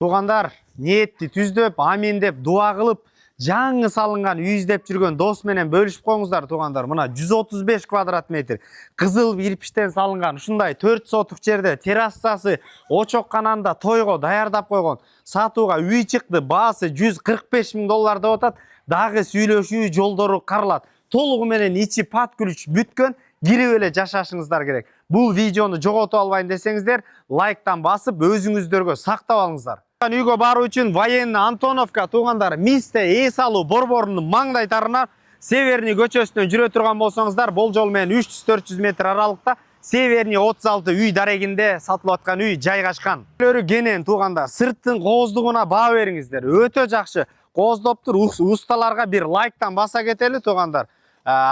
Туғандар, ниетті түздеп, амин деп, дуа қылып, жаңы салынған үй іздеп жүрген дос менен бөлішіп қоңыздар. Туғандар, мына 135 квадрат метр қызыл кирпиштен салынған ушундай 4 сотық жерде террасасы очок кананда тойго даярдап койгон сатууга үй чыкты. Баасы $145,000 деп атат. Дагы сүйлөшүү жолдору каралат. Толугу менен ичи пат күлүч бүткөн, кирип эле жашашыңыздар керек. Бул видеону жоготуп албайын десеңиздер, лайктан басып өзүңүздөргө сактап алыңыздар. Үйгө баруу үчүн военный Антоновка туугандар Мисте эс алуу борборунун маңдайтарына Северный көчөсүнөн жүрө турган болсоңуздар, бул жол менен 300-400 метр аралыкта Северный 36 үй дарегинде сатылып аткан үй жайгашкан. Кенен туугандар, сырттын кооздугуна баа бериңиздер. Өтө жакшы кооздоптур. Усталарга бир лайктан баса кетели туугандар.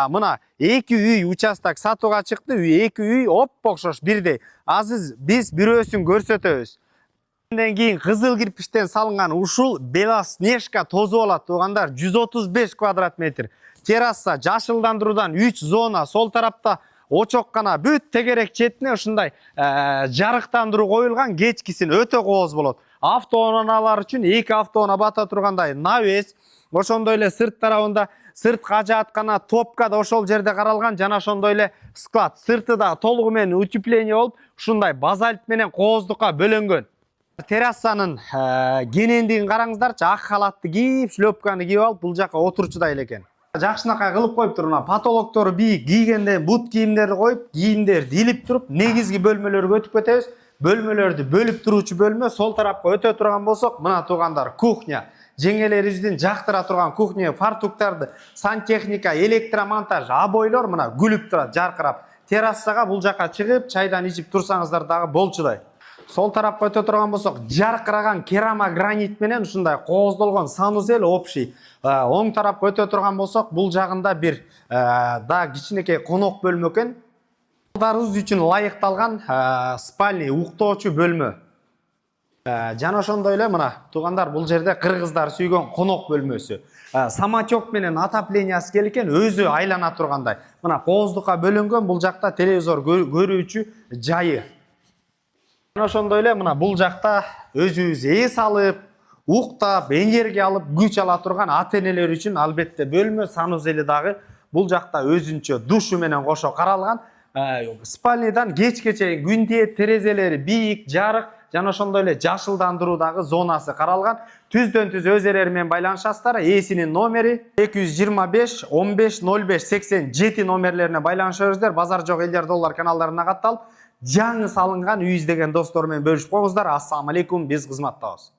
Мына 2 үй участок сатууга чыкты. 2 үй оп-окшош бирдей. Азыр биз бирөөсүн көрсөтөбүз. Андан кийин кызыл кирпиштен салынган ушул Белоснежка тозуп алат туугандар. 135 квадрат метр. Терраса жашылдандыруудан 3 зона, сол тарапта очоккана бүт тегерек четине ушундай жарыктандыруу коюлган, кечкисин өтө кооз болот. Автоунаалар үчүн 2 автоунаа бата тургандай навес, ошондой эле сырт тарабында сыртка жааткана топка да ошол жерде каралган, жана ошондой эле склад. Сырты да толугу менен утепление болуп, ушундай базальт менен кооздукка бөлөнгөн. Террасанын кенендигин караңыздарчы, ак халатты кийип, шлёпканы кийип алып, бул жака отурчудай элекен. Жакшынакай кылып коюптур, мына потолоктору бийик, кийгенде бут кийимдерди коюп, кийимдерди илип туруп, негизги бөлмөлөргө өтүп кетебиз. Бөлмөлөрдү бөлүп туруучу бөлмө, сол тарапка өтө турган болсок, мына туугандар, кухня. Жеңелерибиздин жактыра турган кухня, фартуктарды, сантехника, электромонтаж, обойлор мына күлүп турат, жаркырап. Террасага бул жака чыгып, чайдан ичип турсаңыздар дагы болчудай. Сол тарапка өтө турган болсок, жаркыраган керамогранит менен ушундай кооздолгон санузел общий. Оң тарапка өтө турган болсок, бул жагында бир да кичинекей конок бөлмө экен. Балдарыбыз үчүн ылайыкталган спальный уктоочу бөлмө. Жана ошондой эле мына туугандар, бул жерде кыргыздар сүйгөн конок бөлмөсү. Самачок менен отоплениясы келген, өзү айлана тургандай. Мына кооздукка бөлөнгөн, бул жакта телевизор көрүүчү жайы. Ошондой эле мына бул жакта өзүбүз эс алып, уктап, энергия алып, күч ала турган ата-энелер үчүн албетте бөлмө, санузели дагы бул жакта өзүнчө душу менен кошо каралган. Спальныйдан кечке чейин күндү терезелери бийик, жарык, жана ошондой эле жашылдандыруу дагы зонасы каралган. Түздөн түз өз эрери менен байланышасыздар. Эсинин номери 225 15 05 87 номерлерине байланыша бериңиздер. Базар жок элдер доллар каналдарына катталып, жаңы салынган үй издеген достор менен бөлүшүп коюңуздар. Ассаламу алейкум, биз кызматтабыз.